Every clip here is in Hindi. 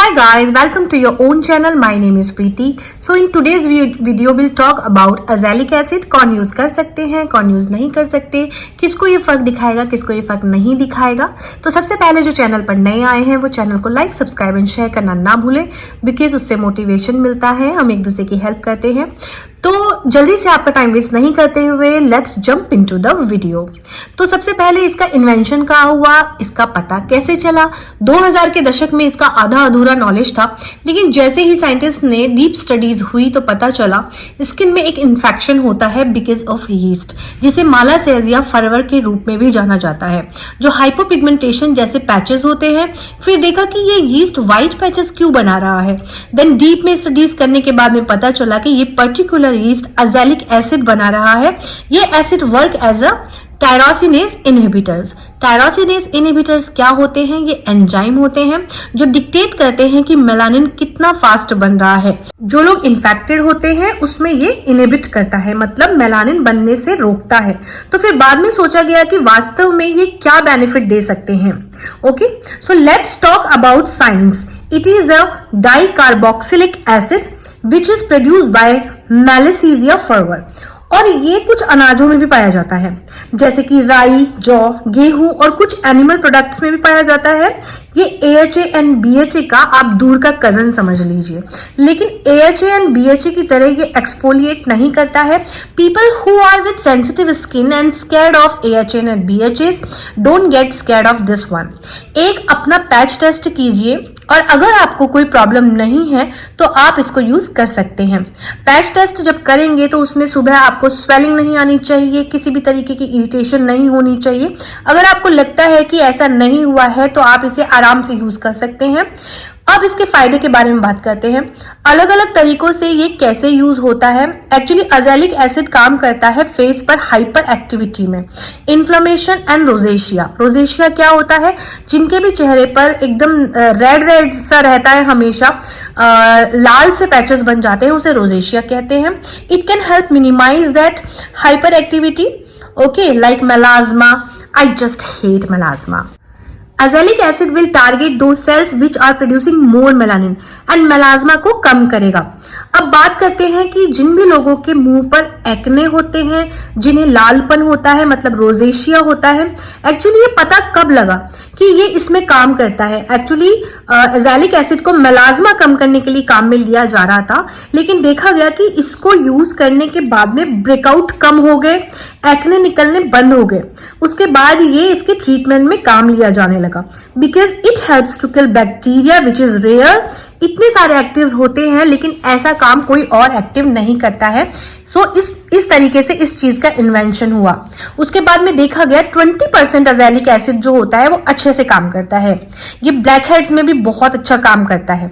Hi guys, welcome to your own channel. My name is Preeti. So in today's video we'll talk about azelaic acid. कौन यूज कर सकते हैं, कौन यूज नहीं कर सकते, किसको ये फर्क दिखाएगा, किसको ये फर्क नहीं दिखाएगा। तो सबसे पहले जो चैनल पर नए आए हैं वो चैनल को लाइक, सब्सक्राइब एंड शेयर करना ना भूलें, बिकॉज उससे मोटिवेशन मिलता है, हम एक दूसरे की हेल्प करते हैं। तो जल्दी से आपका टाइम वेस्ट नहीं करते हुए let's jump into the video. तो सबसे पहले इसका इन्वेंशन कहाँ हुआ, इसका पता कैसे चला। 2000 के दशक में इसका आधा अधूरा नॉलेज था, लेकिन जैसे ही साइंटिस्ट ने डीप स्टडीज हुई तो पता चला स्किन में एक इन्फेक्शन होता है बिकॉज ऑफ यीस्ट, जिसे मालासेजिया फरवर के रूप में भी जाना जाता है, जो हाइपोपिगमेंटेशन जैसे पैचेस होते हैं। फिर देखा कि ये यीस्ट व्हाइट पैचेस क्यों बना रहा है। देन डीप में स्टडीज करने के बाद में पता चला कि ये पर्टिकुलर यीस्ट अजेलिक एसिड बना रहा है। ये acid work as a tyrosinase inhibitors. Tyrosinase inhibitors क्या होते हैं? ये एंजाइम होते हैं जो डिक्टेट करते हैं कि मेलानिन कितना फास्ट बन रहा है। जो लोग इन्फेक्टेड होते हैं उसमें ये इनहिबिट करता है, मतलब मेलानिन बनने से रोकता है। तो फिर बाद में सोचा गया कि वास्तव में ये क्या बेनिफिट दे सकते हैं। Okay, so let's talk about science. It is a dicarboxylic acid which is produced by Malassezia furor। और ये कुछ अनाजों में भी पाया जाता है, जैसे कि राई, जौ, गेहूं और कुछ एनिमल प्रोडक्ट्स में भी पाया जाता है। ये AHA एंड BHA का आप दूर का कजन समझ लीजिए, लेकिन AHA एंड BHA की तरह ये एक्सफोलिएट नहीं करता है। People who are with sensitive skin and scared of AHA and BHA don't get scared of this one. एक अपना पैच टेस्ट कीजिए और अगर आपको कोई प्रॉब्लम नहीं है तो आप इसको यूज कर सकते हैं। पैच टेस्ट जब करेंगे तो उसमें सुबह आपको स्वेलिंग नहीं आनी चाहिए, किसी भी तरीके की इरिटेशन नहीं होनी चाहिए। अगर आपको लगता है कि ऐसा नहीं हुआ है तो आप इसे आराम से यूज कर सकते हैं। अब इसके फायदे के बारे में बात करते हैं, अलग अलग तरीकों से ये कैसे यूज होता है। एक्चुअली अजेलिक एसिड काम करता है फेस पर हाइपर एक्टिविटी में, इन्फ्लेमेशन एंड रोजेशिया। रोजेशिया क्या होता है? जिनके भी चेहरे पर एकदम रेड रेड सा रहता है, हमेशा लाल से पैचेस बन जाते हैं, उसे रोजेशिया कहते हैं। It can help minimise that hyper activity, okay, like melasma. I just hate melasma. Azelaic acid will target those cells which are producing more melanin and melasma को कम करेगा। अब बात करते हैं कि जिन भी लोगों के मुंह पर एक्ने होते हैं, जिन्हें लालपन होता है, मतलब रोजेशिया होता है, एक्चुअली ये पता कब लगा कि ये इसमें काम करता है। एक्चुअली एजेलिक एसिड को मेलाज्मा कम करने के लिए काम में लिया जा रहा था, लेकिन देखा गया कि इसको यूज करने के बाद में ब्रेकआउट कम हो गए, एक्ने निकलने बंद हो गए। उसके बाद ये इसके ट्रीटमेंट में काम लिया जाने लगा because it helps to kill bacteria which is rare. इतने सारे एक्टिव्स होते हैं लेकिन ऐसा काम कोई और एक्टिव नहीं करता है। सो इस तरीके से इस चीज का इन्वेंशन हुआ। उसके बाद में देखा गया 20% अजेलिक एसिड जो होता है वो अच्छे से काम करता है। ये ब्लैक हेड्स में भी बहुत अच्छा काम करता है।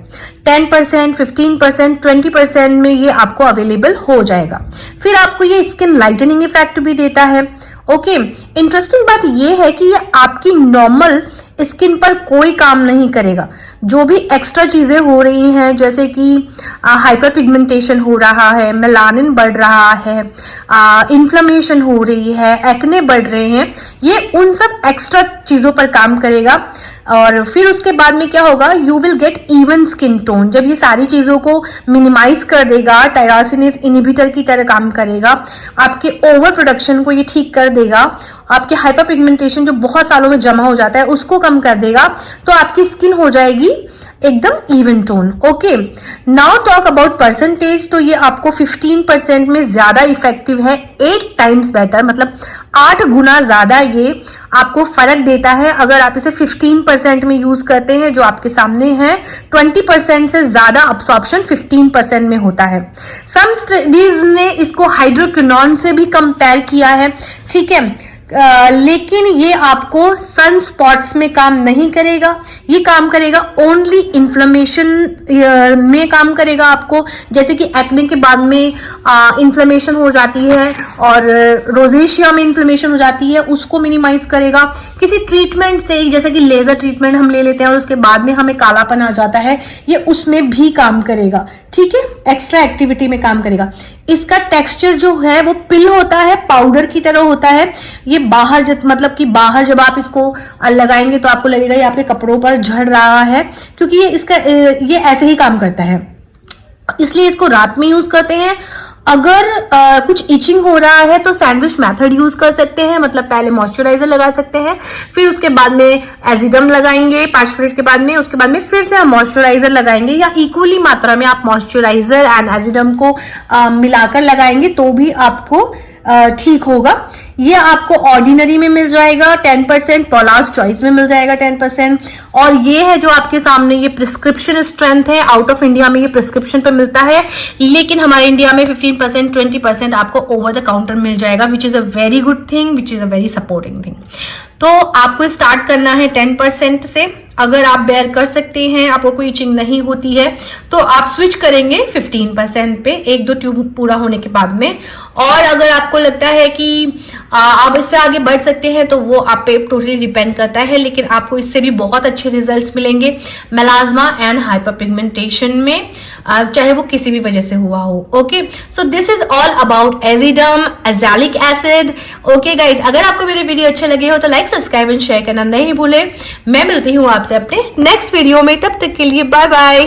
10%, 15%, 20% में ये आपको अवेलेबल हो जाएगा। फिर आपको ये स्किन लाइटनिंग इफेक्ट भी देता है। ओके, इंटरेस्टिंग बात ये है कि ये आपकी नॉर्मल स्किन पर कोई काम नहीं करेगा। जो भी एक्स्ट्रा चीजें हो रही हैं, जैसे कि हाइपर पिगमेंटेशन हो रहा है, मेलानिन बढ़ रहा है, इन्फ्लेमेशन हो रही है, एक्ने बढ़ रहे हैं, ये उन सब एक्स्ट्रा चीजों पर काम करेगा। और फिर उसके बाद में क्या होगा, you will get even skin tone. जब ये सारी चीजों को मिनिमाइज कर देगा, टायरोसिनेज इनहिबिटर की तरह काम करेगा, आपके ओवर प्रोडक्शन को ये ठीक कर देगा, आपके हाइपर पिगमेंटेशन जो बहुत सालों में जमा हो जाता है उसको कम कर देगा, तो आपकी स्किन हो जाएगी एकदम even tone. Okay, now talk about percentage. तो ये आपको 15% में ज्यादा इफेक्टिव है, 8 टाइम्स बेटर, मतलब 8 गुना ज्यादा ये आपको फर्क देता है अगर आप इसे 15% में यूज करते हैं, जो आपके सामने है। 20% से ज्यादा अब्सॉर्प्शन 15% में होता है। सम स्टडीज ने इसको हाइड्रोक्विनोन से भी कंपेयर किया है, ठीक है, लेकिन ये आपको सन स्पॉट्स में काम नहीं करेगा। ये काम करेगा ओनली इन्फ्लेमेशन में काम करेगा आपको, जैसे कि एक्ने के बाद में इन्फ्लेमेशन हो जाती है और रोजेशिया में इन्फ्लेमेशन हो जाती है, उसको मिनिमाइज करेगा। किसी ट्रीटमेंट से, जैसे कि लेजर ट्रीटमेंट हम ले लेते हैं और उसके बाद में हमें कालापन आ जाता है, ये उसमें भी काम करेगा। ठीक है, एक्स्ट्रा एक्टिविटी में काम करेगा। इसका टेक्सचर जो है वो पिल होता है, पाउडर की तरह होता है। ये बाहर मतलब कि बाहर जब आप इसको लगाएंगे तो आपको लगेगा ये आपके कपड़ों पर झड़ रहा है, क्योंकि ये ऐसे ही काम करता है, इसलिए इसको रात में यूज करते हैं। अगर कुछ इचिंग हो रहा है तो सैंडविच मेथड यूज कर सकते हैं, मतलब पहले मॉइस्चराइजर लगा सकते हैं, फिर उसके बाद में एजिडम लगाएंगे 5 मिनट के बाद में, उसके बाद में फिर से हम मॉइस्चराइजर लगाएंगे, या इक्वली मात्रा में आप मॉइस्चराइजर एंड एजिडम को मिलाकर लगाएंगे तो भी आपको ठीक होगा। ये आपको ऑर्डिनरी में मिल जाएगा 10%, पॉलाज चॉइस में मिल जाएगा 10%, और ये है जो आपके सामने ये प्रिस्क्रिप्शन स्ट्रेंथ है। आउट ऑफ इंडिया में ये प्रिस्क्रिप्शन पे मिलता है, लेकिन हमारे इंडिया में 15% 20% आपको ओवर द काउंटर मिल जाएगा, which is a very good thing, which is a very supporting thing. तो आपको स्टार्ट करना है 10% से। अगर आप बेयर कर सकते हैं, आपको कोई इचिंग नहीं होती है, तो आप स्विच करेंगे 15% पे 1-2 ट्यूब पूरा होने के बाद में। और अगर आपको लगता है कि आप इससे आगे बढ़ सकते हैं तो वो आप पे टोटली डिपेंड करता है, लेकिन आपको इससे भी बहुत अच्छे रिजल्ट्स मिलेंगे मेलाज्मा एंड हाइपर पिगमेंटेशन में, चाहे वो किसी भी वजह से हुआ हो। Okay, so this is all about एजिडम एज़ैलिक एसिड। ओके गाइज, अगर आपको मेरे वीडियो अच्छे लगे हो तो लाइक, सब्सक्राइब एंड शेयर करना नहीं भूले। मैं मिलती हूँ आपसे अपने नेक्स्ट वीडियो में, तब तक के लिए बाय बाय।